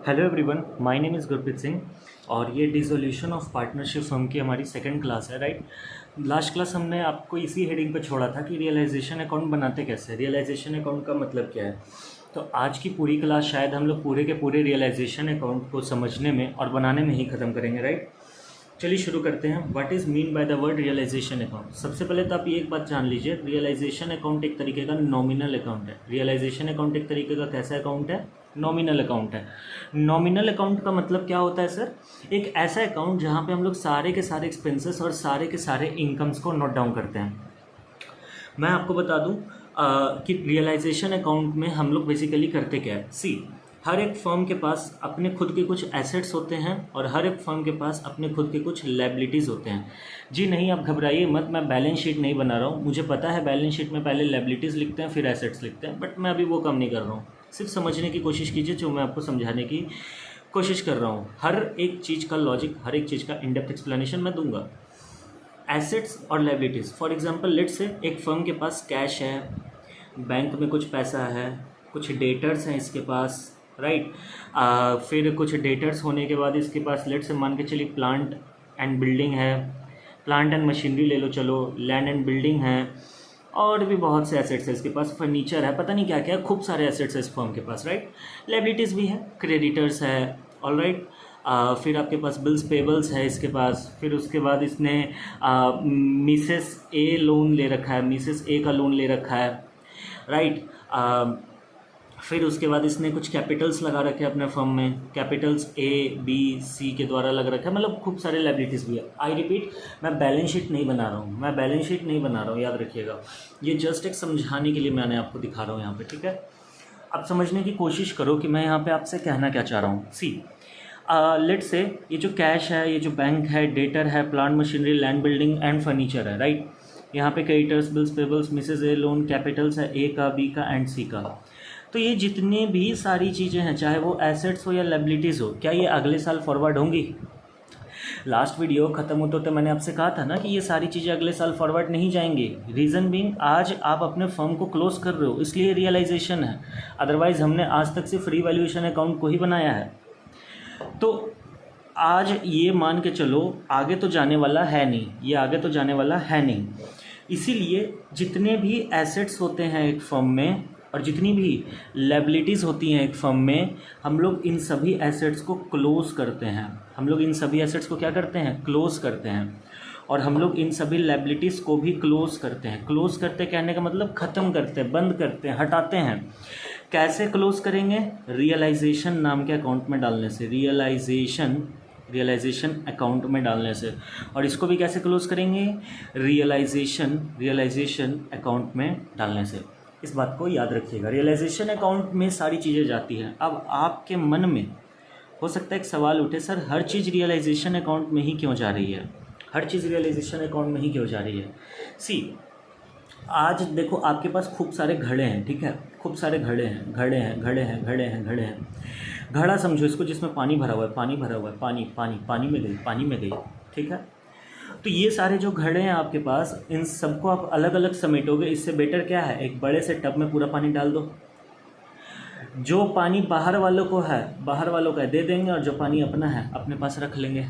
Hello everyone, my name is Gurpreet Singh और ये dissolution of partnership firm की हमारी सेकंड क्लास है। राइट, लास्ट क्लास हमने आपको इसी हेडिंग पे छोड़ा था कि रियलाइजेशन अकाउंट बनाते कैसे, रियलाइजेशन अकाउंट का मतलब क्या है। तो आज की पूरी क्लास शायद हम लोग पूरे के पूरे रियलाइजेशन अकाउंट को समझने में और बनाने में ही ख़त्म करेंगे। राइट, चलिए शुरू करते हैं। What is mean by the word realization account. सबसे पहले तो आप ये एक बात जान लीजिए, रियलाइजेशन अकाउंट एक तरीके का नॉमिनल अकाउंट है। रियलाइजेशन अकाउंट एक तरीके का कैसा अकाउंट है? नॉमिनल अकाउंट है। नॉमिनल अकाउंट का मतलब क्या होता है सर? एक ऐसा अकाउंट जहाँ पे हम लोग सारे के सारे एक्सपेंसेस और सारे के सारे इनकम्स को नोट डाउन करते हैं। मैं आपको बता दूं कि रियलाइजेशन अकाउंट में हम लोग बेसिकली करते क्या है। हर एक फर्म के पास अपने खुद के कुछ एसेट्स होते हैं और हर एक फर्म के पास अपने खुद के कुछ लायबिलिटीज़ होते हैं। जी नहीं, आप घबराइए मत, मैं बैलेंस शीट नहीं बना रहा हूँ। मुझे पता है बैलेंस शीट में पहले लायबिलिटीज़ लिखते हैं फिर एसेट्स लिखते हैं, बट मैं अभी वो काम नहीं कर रहा हूँ। सिर्फ समझने की कोशिश कीजिए जो मैं आपको समझाने की कोशिश कर रहा हूँ। हर एक चीज़ का लॉजिक, हर एक चीज़ का इन डेप्थ एक्सप्लेनेशन मैं दूंगा। एसेट्स और liabilities, for example let's say एक फ़र्म के पास कैश है, बैंक में कुछ पैसा है, कुछ डेटर्स हैं इसके पास। राइट, फिर कुछ डेटर्स होने के बाद इसके पास लेट्स से मान के चलिए प्लांट एंड बिल्डिंग है, प्लांट एंड मशीनरी ले लो, चलो लैंड एंड बिल्डिंग है, और भी बहुत से एसेट्स है इसके पास, फर्नीचर है, पता नहीं क्या क्या, खूब सारे एसेट्स है इस फर्म के पास। राइट, लायबिलिटीज़ भी है, क्रेडिटर्स है, ऑल राइट। फिर आपके पास बिल्स पेबल्स है इसके पास। फिर उसके बाद इसने मिसेस ए लोन ले रखा है, मिसेस ए का लोन ले रखा है। राइट, फिर उसके बाद इसने कुछ कैपिटल्स लगा रखे हैं अपने फर्म में, कैपिटल्स ए बी सी के द्वारा लग रखा है, मतलब खूब सारे लायबिलिटीज़ भी है। आई रिपीट, मैं बैलेंस शीट नहीं बना रहा हूँ, मैं बैलेंस शीट नहीं बना रहा हूँ, याद रखिएगा। ये जस्ट एक समझाने के लिए मैंने आपको दिखा रहा हूँ यहाँ पे, ठीक है। अब समझने की कोशिश करो कि मैं यहाँ पे आपसे कहना क्या चाह रहा हूँ। लेट से ये जो कैश है, ये जो बैंक है, डेटर है, plant machinery, land building and furniture है। राइट, यहाँ पे क्रेडिटर्स, बिल्स पेबल्स, मिसेज ए लोन, कैपिटल्स है ए का, बी का एंड सी का। तो ये जितनी भी सारी चीज़ें हैं, चाहे वो एसेट्स हो या लायबिलिटीज़ हो, क्या ये अगले साल फॉरवर्ड होंगी? लास्ट वीडियो ख़त्म होते होते मैंने आपसे कहा था ना कि ये सारी चीज़ें अगले साल फॉरवर्ड नहीं जाएंगी। रीज़न बीइंग, आज आप अपने फर्म को क्लोज कर रहे हो इसलिए रियलाइजेशन है, अदरवाइज़ हमने आज तक सिर्फ रीवैल्यूएशन अकाउंट को ही बनाया है। तो आज ये मान के चलो आगे तो जाने वाला है नहीं, ये आगे तो जाने वाला है नहीं। इसीलिए जितने भी एसेट्स होते हैं एक फर्म में और जितनी भी लायबिलिटीज़ होती हैं एक फर्म में, हम लोग इन सभी एसेट्स को क्लोज करते हैं। हम लोग इन सभी एसेट्स को क्या करते हैं? क्लोज करते हैं। और हम लोग इन सभी लायबिलिटीज़ को भी क्लोज करते हैं। क्लोज करते कहने का मतलब ख़त्म करते हैं, बंद करते हैं, हटाते हैं। कैसे क्लोज करेंगे? रियलाइजेशन नाम के अकाउंट में डालने से, रियलाइजेशन अकाउंट में डालने से। और इसको भी कैसे क्लोज करेंगे? रियलाइजेशन अकाउंट में डालने से। इस बात को याद रखिएगा, रियलाइजेशन अकाउंट में सारी चीज़ें जाती हैं। अब आपके मन में हो सकता है एक सवाल उठे, सर हर चीज़ रियलाइजेशन अकाउंट में ही क्यों जा रही है? हर चीज़ रियलाइजेशन अकाउंट में ही क्यों जा रही है? आज देखो आपके पास खूब सारे घड़े हैं, ठीक है, खूब सारे घड़े हैं। घड़ा समझो इसको जिसमें पानी भरा हुआ है, पानी में गई, ठीक है। तो ये सारे जो घड़े हैं आपके पास, इन सबको आप अलग अलग समेटोगे। इससे बेटर क्या है, एक बड़े से टब में पूरा पानी डाल दो। जो पानी बाहर वालों का दे देंगे और जो पानी अपना है अपने पास रख लेंगे।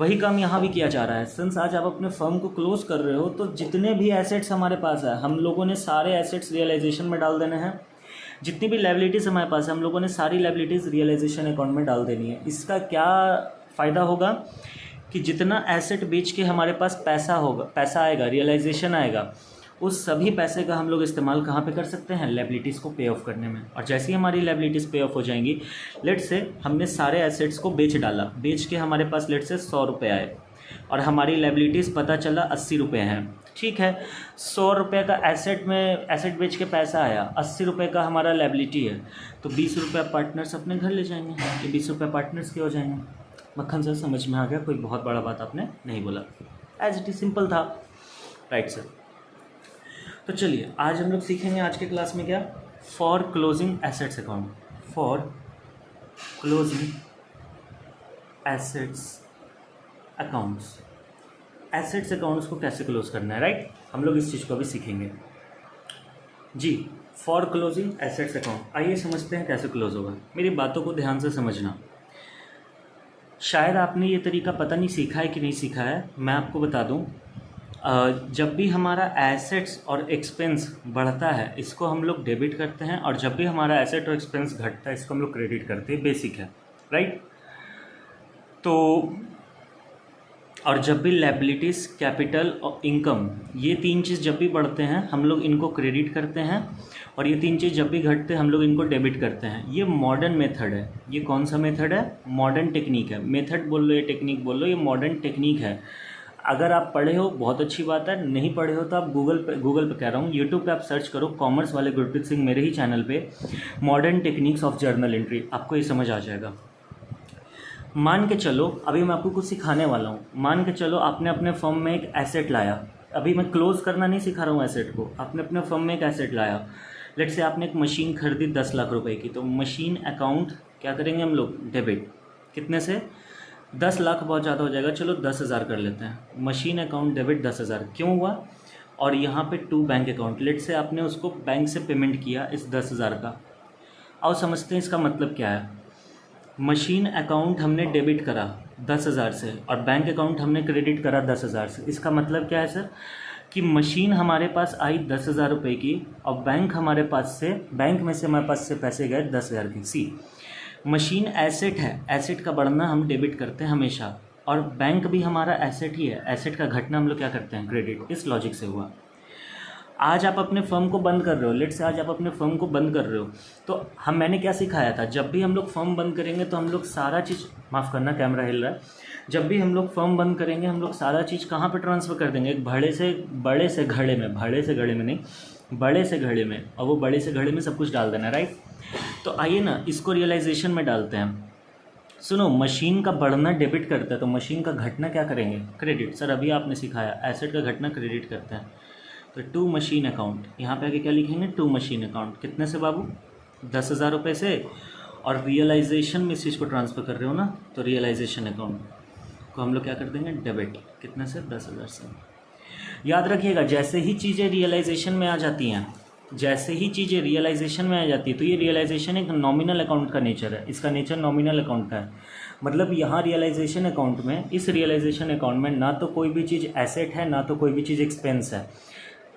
वही काम यहाँ भी किया जा रहा है। सिंस आज आप अपने फर्म को क्लोज कर रहे हो, तो जितने भी एसेट्स हमारे पास है, हम लोगों ने सारे एसेट्स रियलाइजेशन में डाल देने हैं। जितनी भी लायबिलिटीज़ हमारे पास है, हम लोगों ने सारी लायबिलिटीज़ रियलाइजेशन अकाउंट में डाल देनी है। इसका क्या फ़ायदा होगा कि जितना एसेट बेच के हमारे पास पैसा आएगा, रियलाइजेशन आएगा, उस सभी पैसे का हम लोग इस्तेमाल कहाँ पे कर सकते हैं? लायबिलिटीज़ को पे ऑफ करने में। और जैसे ही हमारी लायबिलिटीज़ पे ऑफ हो जाएंगी, लेट से हमने सारे एसेट्स को बेच डाला, बेच के हमारे पास लेट से 100 रुपये आए और हमारी लायबिलिटीज़ पता चला 80 रुपये हैं, ठीक है। 100 रुपये का एसेट बेच के पैसा आया, 80 रुपये का हमारा लायबिलिटी है, तो 20 रुपये पार्टनर्स अपने घर ले जाएंगे। ये 20 रुपये पार्टनर्स के हो जाएंगे। मक्खन सर समझ में आ गया? कोई बहुत बड़ा बात आपने नहीं बोला, एज इट इज सिंपल था। राइट सर, तो चलिए आज हम लोग सीखेंगे आज के क्लास में क्या? For closing assets account, for closing assets accounts. Assets accounts को कैसे क्लोज करना है, राइट, हम लोग इस चीज़ को भी सीखेंगे जी। For closing assets account. आइए समझते हैं कैसे क्लोज होगा। मेरी बातों को ध्यान से समझना। शायद आपने ये तरीका पता नहीं सीखा है कि नहीं सीखा है, मैं आपको बता दूं। जब भी हमारा एसेट्स और एक्सपेंस बढ़ता है इसको हम लोग डेबिट करते हैं, और जब भी हमारा एसेट और एक्सपेंस घटता है इसको हम लोग क्रेडिट करते हैं। बेसिक है, राइट। तो और जब भी लायबिलिटीज़, कैपिटल और इनकम, ये तीन चीज़ जब भी बढ़ते हैं हम लोग इनको क्रेडिट करते हैं, और ये तीन चीज़ जब भी घटते हैं हम लोग इनको डेबिट करते हैं। ये मॉडर्न मेथड है। ये कौन सा मेथड है? मॉडर्न टेक्निक है। मेथड बोल लो या टेक्निक बोल लो, ये मॉडर्न टेक्निक है। अगर आप पढ़े हो बहुत अच्छी बात है, नहीं पढ़े हो तो आप गूगल पे कह रहा हूँ, यूट्यूब पे आप सर्च करो कॉमर्स वाले गुरप्रीत सिंह, मेरे ही चैनल पे, modern techniques of journal entry, आपको ये समझ आ जाएगा। मान के चलो, अभी मैं आपको कुछ सिखाने वाला हूँ। मान के चलो आपने अपने फर्म में एक एसेट लाया। अभी मैं क्लोज करना नहीं सिखा रहा हूँ एसेट को। आपने अपने फर्म में एक एसेट लाया। लेट से आपने एक मशीन खरीदी 10 लाख रुपए की, तो मशीन अकाउंट क्या करेंगे हम लोग? डेबिट। कितने से? 10 लाख बहुत ज़्यादा हो जाएगा, चलो 10,000 कर लेते हैं। मशीन अकाउंट डेबिट 10,000 क्यों हुआ? और यहाँ पे टू बैंक अकाउंट, लेट से आपने उसको बैंक से पेमेंट किया इस 10,000 का। आओ समझते हैं इसका मतलब क्या है। मशीन अकाउंट हमने डेबिट करा 10,000 से, और बैंक अकाउंट हमने क्रेडिट करा 10,000 से। इसका मतलब क्या है सर? कि मशीन हमारे पास आई 10,000 रुपये की, और बैंक में से हमारे पास से पैसे गए 10,000 की। सी, मशीन एसेट है, एसेट का बढ़ना हम डेबिट करते हैं हमेशा, और बैंक भी हमारा एसेट ही है, एसेट का घटना हम लोग क्या करते हैं? क्रेडिट। इस लॉजिक से हुआ। आज आप अपने फर्म को बंद कर रहे हो, लेट से आज आप अपने फर्म को बंद कर रहे हो, तो मैंने क्या सिखाया था? जब भी हम लोग फर्म बंद करेंगे तो हम लोग सारा चीज़, माफ़ करना कैमरा हिल रहा है, जब भी हम लोग फर्म बंद करेंगे हम लोग सारा चीज़ कहाँ पे ट्रांसफ़र कर देंगे? एक बड़े से घड़े में, और वो बड़े से घड़े में सब कुछ डाल देना, राइट। तो आइए ना इसको रियलाइजेशन में डालते हैं। सुनो, मशीन का बढ़ना डेबिट करता है, तो मशीन का घटना क्या करेंगे? क्रेडिट। सर अभी आपने सिखाया एसेट का घटना क्रेडिट करते हैं। तो टू मशीन अकाउंट, यहाँ पे आगे क्या लिखेंगे? To machine account. कितने से बाबू? 10,000 रुपये से। और रियलाइजेशन में इस चीज़ को ट्रांसफ़र कर रहे हो ना, तो रियलाइजेशन अकाउंट को हम लोग क्या कर देंगे? डेबिट। कितने से? 10,000 से। याद रखिएगा, जैसे ही चीज़ें रियलाइजेशन में आ जाती हैं, तो ये रियलाइजेशन एक नॉमिनल अकाउंट का नेचर है। इसका नेचर नॉमिनल अकाउंट का है। मतलब यहाँ रियलाइजेशन अकाउंट में, इस रियलाइजेशन अकाउंट में ना तो कोई भी चीज़ एसेट है, ना तो कोई भी चीज़ एक्सपेंस है।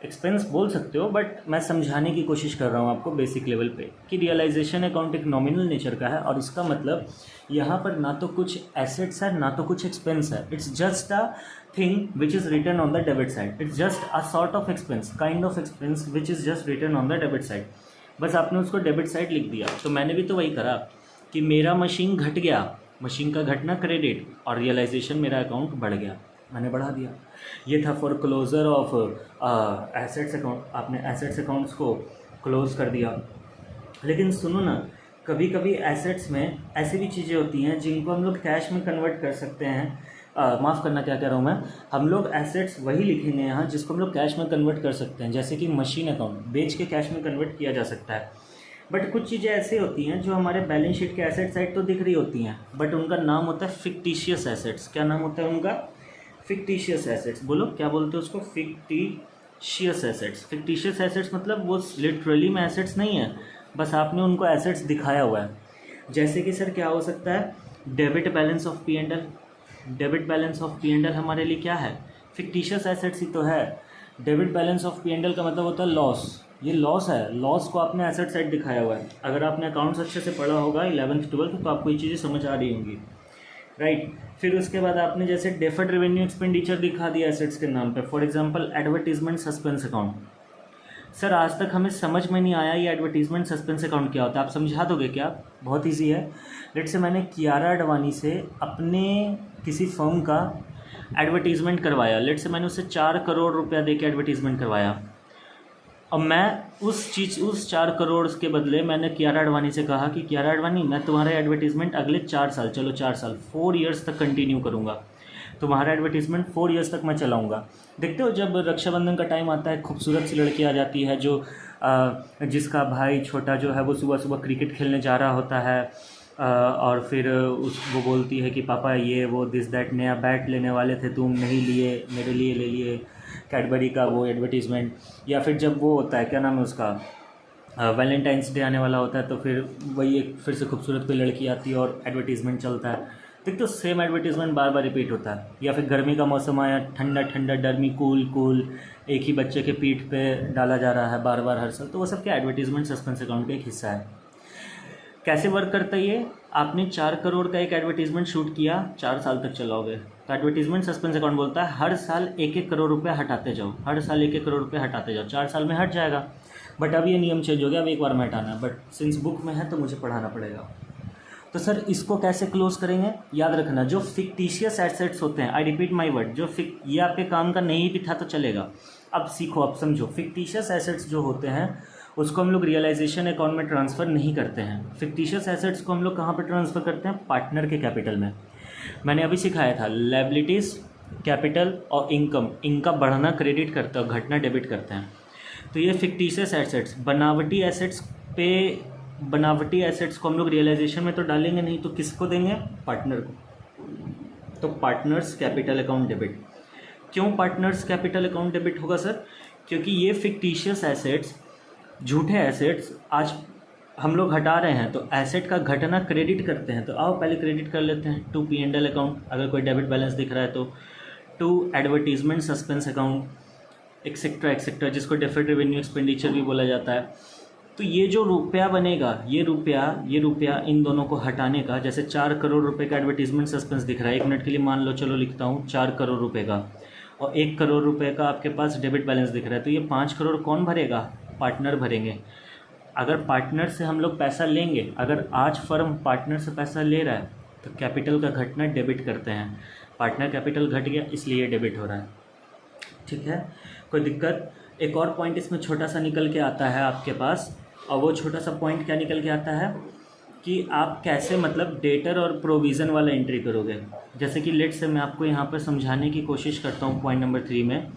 एक्सपेंस बोल सकते हो, बट मैं समझाने की कोशिश कर रहा हूँ आपको बेसिक लेवल पे कि रियलाइजेशन अकाउंट एक नॉमिनल नेचर का है, और इसका मतलब यहाँ पर ना तो कुछ एसेट्स है ना तो कुछ एक्सपेंस है। It's just a thing which is written on the debit side. It's just a sort of expense, kind of expense which is just written on the debit side. बस आपने उसको डेबिट साइड लिख दिया। तो मैंने भी तो वही करा कि मेरा मशीन घट गया, मशीन का घटना क्रेडिट, और रियलाइजेशन मेरा अकाउंट बढ़ गया, मैंने बढ़ा दिया। ये था for closure of assets account. आपने एसेट्स अकाउंट्स को क्लोज कर दिया। लेकिन सुनो ना, कभी कभी एसेट्स में ऐसी भी चीज़ें होती हैं जिनको हम लोग कैश में कन्वर्ट कर सकते हैं। माफ़ करना, क्या कह रहा हूँ मैं, हम लोग एसेट्स वही लिखेंगे यहाँ जिसको हम लोग कैश में कन्वर्ट कर सकते हैं। जैसे कि मशीन अकाउंट बेच के कैश में कन्वर्ट किया जा सकता है। बट कुछ चीज़ें ऐसी होती हैं जो हमारे बैलेंस शीट के एसेट साइड तो दिख रही होती हैं, बट उनका नाम होता है फिक्टिशियस एसेट्स। क्या नाम होता है उनका? Fictitious assets. बोलो क्या बोलते हो उसको? Fictitious assets. फिक्टिशियस एसेट्स मतलब वो लिटरली में एसेट्स नहीं है, बस आपने उनको एसेट्स दिखाया हुआ है। जैसे कि सर क्या हो सकता है? Debit balance of P and L. Debit balance of P and L हमारे लिए क्या है? फिक्टिशियस एसेट्स ही तो है। Debit balance of P and L का मतलब होता है लॉस। ये लॉस है, लॉस को आपने एसेट साइड दिखाया हुआ है। अगर आपने अकाउंट्स अच्छे से पढ़ा होगा 11th 12th तो आपको ये चीज़ें समझ आ रही होंगी, राइट। फिर उसके बाद आपने जैसे डेफर्ड रेवेन्यू एक्सपेंडिचर दिखा दिया एसेट्स के नाम पे। For example advertisement suspense account. Sir आज तक हमें समझ में नहीं आया ये एडवर्टीजमेंट सस्पेंस अकाउंट क्या होता है, आप समझा दोगे क्या? बहुत ईजी है। लेट से मैंने कियारा आडवाणी से अपने किसी फर्म का एडवर्टीजमेंट करवाया। लेट से मैंने उससे 4 करोड़ रुपया दे के एडवर्टीजमेंट करवाया। अब मैं उस 4 करोड़ के बदले मैंने कियारा आडवाणी से कहा कि कियारा आडवाणी, मैं तुम्हारा एडवर्टीजमेंट अगले 4 साल, चलो 4 साल, 4 ईयर्स तक कंटिन्यू करूँगा। तुम्हारा एडवर्टीजमेंट 4 ईयर्स तक मैं चलाऊँगा। देखते हो जब रक्षाबंधन का टाइम आता है, खूबसूरत सी लड़की आ जाती है जो जिसका भाई छोटा जो है वो सुबह सुबह क्रिकेट खेलने जा रहा होता है, और फिर वो बोलती है कि पापा ये वो दिस दैट नया बैट लेने वाले थे, तुम नहीं लिए, मेरे लिए ले लिए, कैडबरी का वो एडवर्टीज़मेंट। या फिर जब वो होता है क्या नाम है उसका, वैलेंटाइंस डे आने वाला होता है तो फिर वही एक फिर से खूबसूरत कोई लड़की आती है और एडवर्टीज़मेंट चलता है, ठीक, तो सेम एडवर्टीज़मेंट बार बार रिपीट होता है। या फिर गर्मी का मौसम आया, ठंडा ठंडा डर्मी कूल कूल, एक ही बच्चे के पीठ पे डाला जा रहा है बार बार हर साल, तो वो सब क्या एडवर्टीज़मेंट सस्पेंस अकाउंट का एक हिस्सा है। कैसे वर्क करता है ये? आपने 4 करोड़ का एक एडवर्टीज़मेंट शूट किया, 4 साल तक चलाओगे, तो एडवर्टीज़मेंट सस्पेंस अकाउंट बोलता है हर साल 1-1 करोड़ रुपये हटाते जाओ, हर साल 1-1 करोड़ रुपये हटाते जाओ, 4 साल में हट जाएगा। बट अब ये नियम चेंज हो गया, अब एक बार में हटाना है, बट सिंस बुक में है तो मुझे पढ़ाना पड़ेगा। तो सर इसको कैसे क्लोज करेंगे? याद रखना, जो फिक्टिशियस एसेट्स होते हैं, आई रिपीट माई वर्ड, ये आपके काम का नहीं भी था तो चलेगा, अब सीखो, अब समझो। फिक्टिशियस एसेट्स जो होते हैं उसको हम लोग रियलाइजेशन अकाउंट में ट्रांसफ़र नहीं करते हैं। फिक्टिशियस एसेट्स को हम लोग कहाँ पर ट्रांसफ़र करते हैं? पार्टनर के कैपिटल में। मैंने अभी सिखाया था, लायबिलिटीज़, कैपिटल और इनकम, इनका बढ़ना क्रेडिट करते हैं और घटना डेबिट करते हैं। तो ये फिक्टिशियस एसेट्स, बनावटी एसेट्स पे, बनावटी एसेट्स को हम लोग रियलाइजेशन में तो डालेंगे नहीं, तो किसको देंगे? पार्टनर को। तो पार्टनर्स कैपिटल अकाउंट डेबिट। क्यों पार्टनर्स कैपिटल अकाउंट डेबिट होगा सर? क्योंकि ये फिक्टिशियस एसेट्स, झूठे एसेट्स आज हम लोग हटा रहे हैं, तो एसेट का घटना क्रेडिट करते हैं। तो आओ पहले क्रेडिट कर लेते हैं टू P&L अकाउंट, अगर कोई डेबिट बैलेंस दिख रहा है तो, to advertisement suspense account, etcetera etcetera, जिसको डेफर्ड रेवेन्यू एक्सपेंडिचर भी बोला जाता है। तो ये जो रुपया बनेगा, ये रुपया इन दोनों को हटाने का, जैसे 4 करोड़ रुपए का एडवर्टीजमेंट सस्पेंस दिख रहा है, 1 मिनट के लिए मान लो, चलो लिखता हूँ 4 करोड़ रुपए का, और 1 करोड़ रुपए का आपके पास डेबिट बैलेंस दिख रहा है, तो ये 5 करोड़ कौन भरेगा? पार्टनर भरेंगे। अगर पार्टनर से हम लोग पैसा लेंगे, अगर आज फर्म पार्टनर से पैसा ले रहा है तो कैपिटल का घटना डेबिट करते हैं। पार्टनर कैपिटल घट गया इसलिए डेबिट हो रहा है, ठीक है, कोई दिक्कत? एक और पॉइंट इसमें छोटा सा निकल के आता है आपके पास, और वो छोटा सा पॉइंट क्या निकल के आता है कि आप कैसे मतलब डेटर और प्रोविज़न वाला एंट्री करोगे। जैसे कि लेट से मैं आपको यहाँ पर समझाने की कोशिश करता हूँ पॉइंट नंबर 3 में।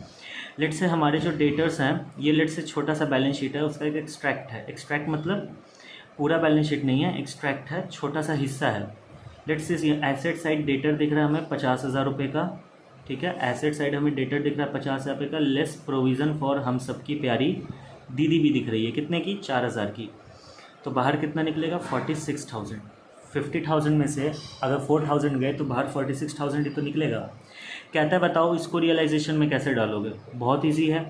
लेट से हमारे जो डेटर्स हैं, ये लेट से छोटा सा बैलेंस शीट है, उसका एक एक्सट्रैक्ट है। एक्सट्रैक्ट मतलब पूरा बैलेंस शीट नहीं है, एक्सट्रैक्ट है, छोटा सा हिस्सा है। लेट से एसेट साइड डेटर दिख रहा है हमें 50,000 रुपये का, ठीक है, एसेट साइड हमें डेटर दिख रहा है 50,000 रुपये का, लेस प्रोविज़न फॉर हम सबकी प्यारी दीदी भी दिख रही है, कितने की? 4,000 की। तो बाहर कितना निकलेगा? 46,000। 50,000 में से अगर 4,000 गए तो बाहर 46,000 ही तो निकलेगा। कहता है बताओ इसको रियलाइजेशन में कैसे डालोगे? बहुत इजी है,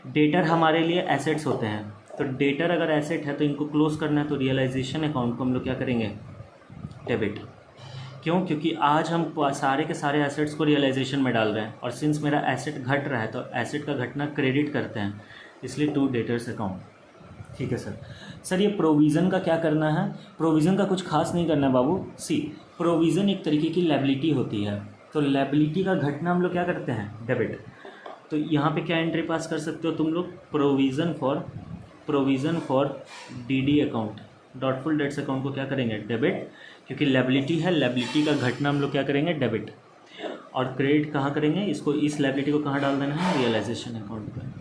डेटर हमारे लिए एसेट्स होते हैं, तो डेटर अगर एसेट है तो इनको क्लोज करना है, तो रियलाइजेशन अकाउंट को हम लोग क्या करेंगे? डेबिट। क्यों? क्योंकि आज हम सारे के सारे एसेट्स को रियलाइजेशन में डाल रहे हैं, और सिंस मेरा एसेट घट रहा है तो एसेट का घटना क्रेडिट करते हैं, इसलिए टू डेटर्स अकाउंट, ठीक है सर। सर ये प्रोविज़न का क्या करना है? प्रोविज़न का कुछ खास नहीं करना है बाबू। सी, प्रोविज़न एक तरीके की लायबिलिटी होती है, तो लायबिलिटी का घटना हम लोग क्या करते हैं? डेबिट। तो यहाँ पे क्या एंट्री पास कर सकते हो तुम लोग? Provision for DD account, doubtful debts account को क्या करेंगे? डेबिट, क्योंकि लायबिलिटी है, लायबिलिटी का घटना हम लोग क्या करेंगे? डेबिट। और क्रेडिट कहाँ करेंगे इसको? इस लायबिलिटी को कहाँ डाल देना है? रियलाइजेशन अकाउंट पर।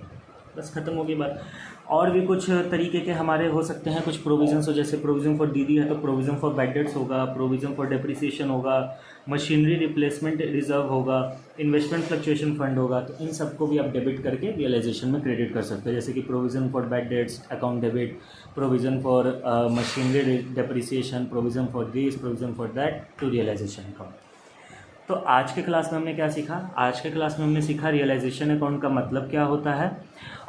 बस ख़त्म हो गई बात। और भी कुछ तरीके के हमारे हो सकते हैं कुछ प्रोविज़न्स हो, जैसे प्रोविज़न फॉर दीदी है तो प्रोविज़न फॉर बैड डेट्स होगा, प्रोविज़न फॉर डेप्रिसिएशन होगा, मशीनरी रिप्लेसमेंट रिजर्व होगा, इन्वेस्टमेंट फ्लक्चुएशन फंड होगा, तो इन सबको भी आप डेबिट करके रियलाइजेशन में क्रेडिट कर सकते हैं। जैसे कि provision for bad debts account debit, provision for machinery depreciation, provision for this, provision for that, to realization account. तो आज के क्लास में हमने क्या सीखा? आज के क्लास में हमने सीखा रियलाइजेशन अकाउंट का मतलब क्या होता है,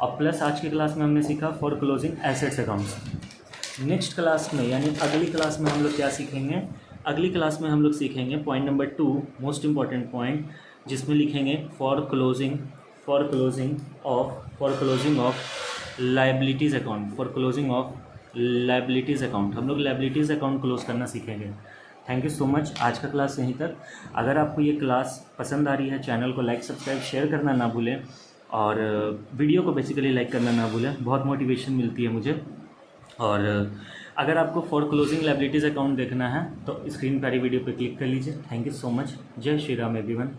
और प्लस आज के क्लास में हमने सीखा for closing assets accounts. Next class में यानी अगली क्लास में हम लोग क्या सीखेंगे? अगली क्लास में हम लोग सीखेंगे point number 2, most important point, जिसमें लिखेंगे for closing of liabilities account, for closing of liabilities account. हम लोग लायबिलिटीज़ अकाउंट क्लोज करना सीखेंगे। Thank you so much. आज का क्लास यहीं तक। अगर आपको ये क्लास पसंद आ रही है, चैनल को लाइक सब्सक्राइब शेयर करना ना भूलें, और वीडियो को बेसिकली लाइक करना ना भूलें, बहुत मोटिवेशन मिलती है मुझे। और अगर आपको फॉर क्लोजिंग लायबिलिटीज़ अकाउंट देखना है तो स्क्रीन पर वीडियो पर क्लिक कर लीजिए। Thank you so much. जय श्री राम एवरीवन।